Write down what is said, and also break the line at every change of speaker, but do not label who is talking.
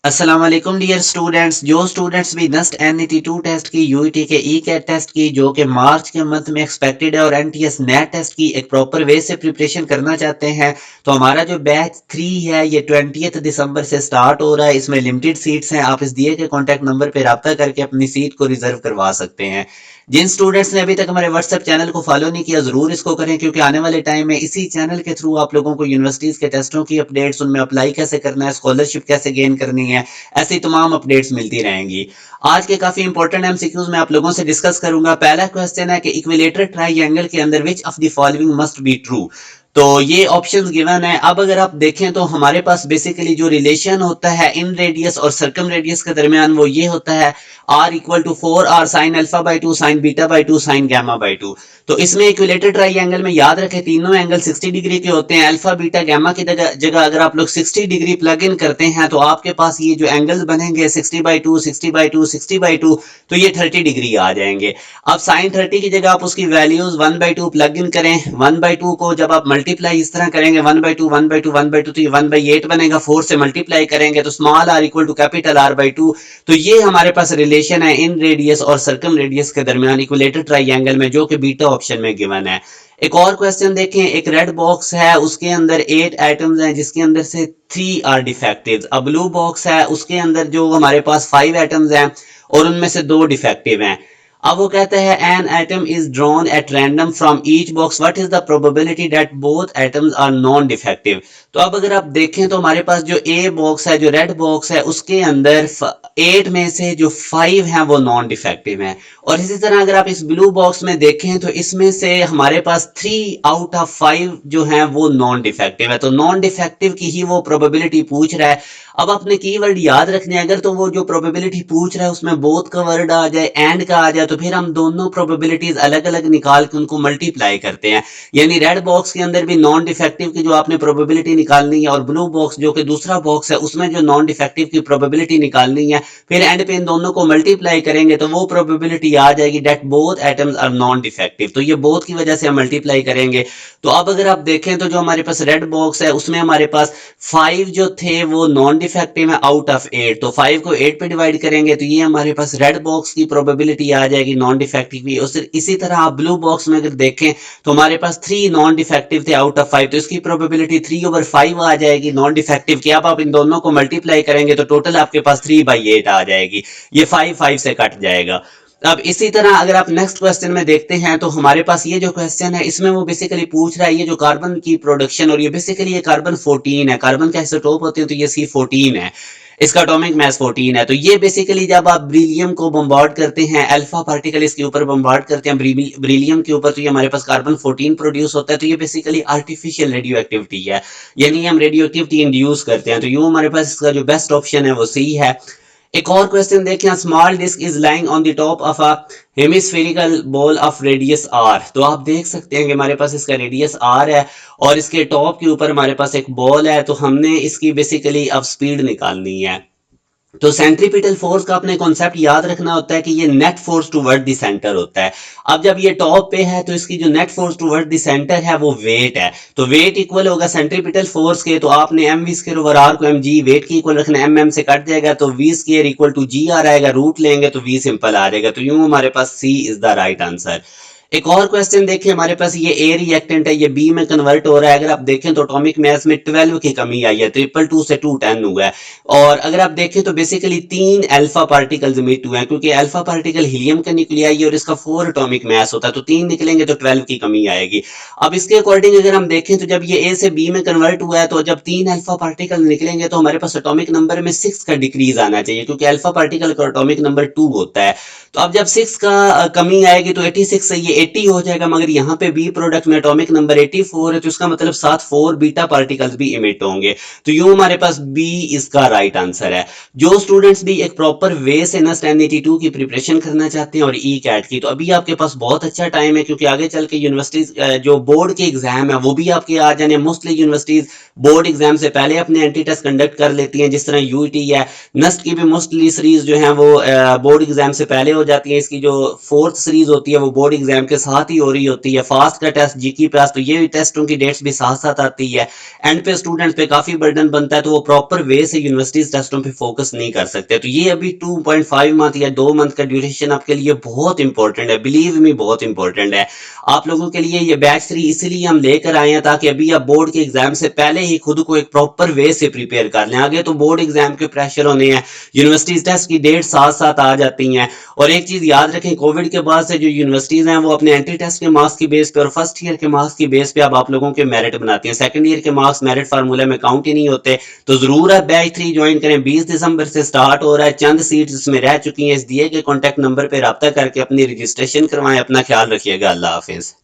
अस्सलाम वालेकुम dear students. जो स्टूडेंट्स भी नस्ट NET 2 टेस्ट की, यूईटी के ई कैट टेस्ट की, जो कि मार्च के मंथ में एक्सपेक्टेड है, और NTS नेट टेस्ट की एक प्रॉपर वे से प्रिपरेशन करना चाहते हैं, तो हमारा जो बैच 3 है ये 20 दिसंबर से स्टार्ट हो रहा है। इसमें लिमिटेड सीट्स हैं। आप इस दिए के कॉन्टैक्ट नंबर पर रब्ता करके अपनी सीट को रिजर्व करवा सकते हैं। जिन स्टूडेंट्स ने अभी तक हमारे व्हाट्सएप चैनल को फॉलो नहीं किया, जरूर इसको करें, क्योंकि आने वाले टाइम में इसी चैनल के थ्रू आप लोगों को यूनिवर्सिटीज के टेस्टों की अपडेट्स, उनमें अप्लाई कैसे करना है, स्कॉलरशिप कैसे गेन करनी है, ऐसी तमाम अपडेट्स मिलती रहेंगी। आज के काफी इंपॉर्टेंट एमसीक्यूज मैं आप लोगों से डिस्कस करूंगा। पहला क्वेश्चन है कि इक्विलेटरल ट्राइंगल के अंदर which of the following must be true. तो ये ऑप्शंस गिवन है। अब अगर आप देखें तो हमारे पास बेसिकली जो रिलेशन होता है इन रेडियस और सर्कम रेडियस के दरमियान वो ये होता है R=4R sin α/2 sin β/2 sin γ/2। तो इसमें इक्विलेटरल ट्राइंगल में याद रखें तीनों एंगल 60 डिग्री के होते हैं। अल्फा बीटा गामा की जगह अगर आप लोग 60 डिग्री प्लग इन करते हैं तो आपके पास ये जो एंगल्स बनेंगे 60/2 60/2 60/2, तो ये 30 डिग्री आ जाएंगे। अब साइन 30 की जगह आप उसकी वैल्यूज 1/2 प्लग इन करें। 1/2 को जब आप मल्टीप्लाई इस तरह करेंगे 1/2 1/2 1/2, तो ये 1/8 बनेगा। 4 से मल्टीप्लाई करेंगे तो small r equal to capital R/2। तो ये हमारे पास रिलेशन है इन रेडियस और सर्कम रेडियस के दरमियान इक्विलेटरल ट्राइंगल में, जो कि बीटा ऑप्शन में गिवन है। एक और क्वेश्चन देखें। एक रेड बॉक्स है, उसके अंदर 8 एटम्स हैं, जिसके अंदर से 3 आर डिफेक्टिव। अब ब्लू बॉक्स है, उसके अंदर जो हमारे पास 5 एटम्स हैं और उनमें से 2 डिफेक्टिव हैं। अब वो कहते हैं an atom is drawn at random from each box, what is the probability that both atoms are non defective. तो अब अगर आप देखें तो हमारे पास जो ए बॉक्स है, जो रेड बॉक्स है, उसके अंदर 8 में से जो 5 हैं वो नॉन डिफेक्टिव हैं। और इसी तरह अगर आप इस ब्लू बॉक्स में देखें तो इसमें से हमारे पास 3 आउट ऑफ 5 जो हैं वो नॉन डिफेक्टिव है। तो नॉन डिफेक्टिव की ही वो प्रोबेबिलिटी पूछ रहा है। अब अपने कीवर्ड याद रखने, अगर तो वो जो प्रोबेबिलिटी पूछ रहा है उसमें बोथ का वर्ड आ जाए, एंड का आ जाए, तो फिर हम दोनों प्रोबेबिलिटीज अलग अलग निकाल के उनको मल्टीप्लाई करते हैं। यानी रेड बॉक्स के अंदर भी नॉन डिफेक्टिव की जो आपने प्रोबेबिलिटी निकालनी है, और ब्लू बॉक्स जो कि दूसरा बॉक्स है उसमें जो नॉन डिफेक्टिव की प्रोबेबिलिटी निकालनी है, फिर एंड पे इन दोनों को मल्टीप्लाई करेंगे तो वो प्रोबेबिलिटी आ जाएगी that both atoms are non defective. तो ये बोथ की वजह से हम मल्टीप्लाई करेंगे। तो अब अगर आप देखें तो जो हमारे पास रेड बॉक्स है उसमें हमारे पास 5 जो थे वो नॉन डिफेक्टिव है आउट ऑफ 8। तो 5 को 8 पे डिवाइड करेंगे तो ये हमारे पास रेड बॉक्स की प्रोबेबिलिटी आ जाएगी नॉन डिफेक्टिव की। और इसी तरह आप ब्लू बॉक्स में अगर देखें तो हमारे पास 3 नॉन डिफेक्टिव थे आउट ऑफ 5, तो इसकी प्रोबेबिलिटी 3/5 आ जाएगी नॉन डिफेक्टिव की। अब आप इन दोनों को मल्टीप्लाई करेंगे तो टोटल आपके पास 3/8 आ जाएगी। ये 5 5 से कट जाएगा। अब इसी तरह अगर आप नेक्स्ट क्वेश्चन में देखते हैं तो हमारे पास ये जो क्वेश्चन है इसमें वो बेसिकली पूछ रहा है ये जो कार्बन की प्रोडक्शन, और ये बेसिकली ये कार्बन 14 है। कार्बन के आइसोटोप होते हैं तो ये C14 है। इसका एटॉमिक मास 14 है। तो ये बेसिकली जब आप ब्रिलियम को बम्बार्ड करते हैं, अल्फा पार्टिकल इसके ऊपर बम्बार्ड करते हैं ब्रिलियम के ऊपर, तो ये हमारे पास कार्बन 14 प्रोड्यूस होता है। तो ये बेसिकली आर्टिफिशियल रेडियो एक्टिविटी है, यानी हम रेडियो एक्टिविटी इंड्यूस करते हैं। तो यूं हमारे पास इसका जो बेस्ट ऑप्शन है वो सी है। एक और क्वेश्चन देखें। Small disc is lying on the top of a hemispherical ball of radius R. तो आप देख सकते हैं कि हमारे पास इसका रेडियस आर है और इसके टॉप के ऊपर हमारे पास एक बॉल है। तो हमने इसकी बेसिकली अब स्पीड निकालनी है। तो सेंट्रीपिटल फोर्स का अपने कॉन्सेप्ट याद रखना होता है कि ये net force toward the centre होता है। अब जब ये टॉप पे है तो इसकी जो net force toward the centre है वो वेट है। तो वेट इक्वल होगा सेंट्रीपिटल फोर्स के, तो आपने M V square over R को एम जी वेट की इक्वल रखना, एम एम से कट जाएगा तो V square equal to G आ रहेगा, रूट लेंगे तो वी सिंपल आ जाएगा। तो यूं हमारे पास सी इज द राइट आंसर। एक और क्वेश्चन देखिए। हमारे पास ये ए रिएक्टेंट है, ये बी में कन्वर्ट हो रहा है। अगर आप देखें तो एटॉमिक मास में 12 की कमी आई है, 222 से 210 हुआ है। और अगर आप देखें तो बेसिकली 3 अल्फा पार्टिकल्स इमिट हुए हैं, क्योंकि अल्फा पार्टिकल हीलियम का न्यूक्लियाई है और इसका 4 एटॉमिक मास होता है। तो 3 निकलेंगे तो 12 की कमी आएगी। अब इसके अकॉर्डिंग अगर हम देखें तो जब ये ए से बी में कन्वर्ट हुआ है तो जब 3 अल्फा पार्टिकल निकलेंगे तो हमारे पास एटॉमिक नंबर में 6 का डिक्रीज आना चाहिए, क्योंकि अल्फा पार्टिकल का एटॉमिक नंबर 2 होता है। तो अब जब 6 का कमी आएगी तो 86 से ये 80 हो जाएगा, मगर यहाँ पे बी प्रोडक्ट में एटॉमिक नंबर 84 है, तो इसका मतलब साथ 4 बीटा पार्टिकल्स भी इमिट होंगे। तो यूं हमारे पास बी इसका राइट आंसर है। जो स्टूडेंट्स भी एक प्रॉपर वे से नस्ट NET 2 की प्रिपरेशन करना चाहते हैं और ई कैट की, तो अभी आपके पास बहुत अच्छा टाइम है, क्योंकि आगे चल के यूनिवर्सिटीज जो बोर्ड के एग्जाम है वो भी आपके आ जाने। मोस्टली यूनिवर्सिटीज बोर्ड एग्जाम से पहले अपने एंटी टेस्ट कंडक्ट कर लेती हैं, जिस तरह यूईटी है। नस्ट की भी मोस्टली सीरीज जो है वो बोर्ड एग्जाम से पहले हो जाती है। इसकी जो 4th सीरीज होती है वो बोर्ड एग्जाम एग्जाम के साथ ही हो रही होती है, फास्ट का टेस्ट जीके पास, तो ये टेस्टों की डेट्स भी साथ साथ आती है। एंड पे स्टूडेंट्स पे काफी बर्डन बनता है, तो वो प्रॉपर वे से यूनिवर्सिटीज टेस्टों पे फोकस नहीं कर सकते। तो ये अभी 2.5 मंथ या 2 मंथ का ड्यूरेशन आपके लिए बहुत इंपॉर्टेंट है, बिलीव मी बहुत इंपॉर्टेंट है आप लोगों के लिए। ये बैच 3 इसलिए हम लेकर आए हैं ताकि अभी आप बोर्ड के एग्जाम से पहले ही खुद को एक प्रॉपर वे से प्रिपेयर कर लें। आगे तो बोर्ड एग्जाम के प्रेशर होने हैं, यूनिवर्सिटीज टेस्ट की डेट साथ साथ आ जाती हैं। और एक चीज याद रखें, कोविड के बाद से जो यूनिवर्सिटीज हैं वो अपने एंट्री टेस्ट के मार्क्स की बेस पे और फर्स्ट ईयर के मार्क्स की बेस पे अब आप लोगों के मेरिट बनाती हैं। सेकंड ईयर के मार्क्स मेरिट फार्मूले में काउंट ही नहीं होते। तो जरूर आप बैच 3 ज्वाइन करें, 20 दिसंबर से स्टार्ट हो रहा है, चंद सीट्स इसमें रह चुकी हैं। इस दिए गए कॉन्टैक्ट नंबर पर रब्ता करके अपनी रजिस्ट्रेशन करवाएं। अपना ख्याल रखिएगा। अल्लाह हाफिज।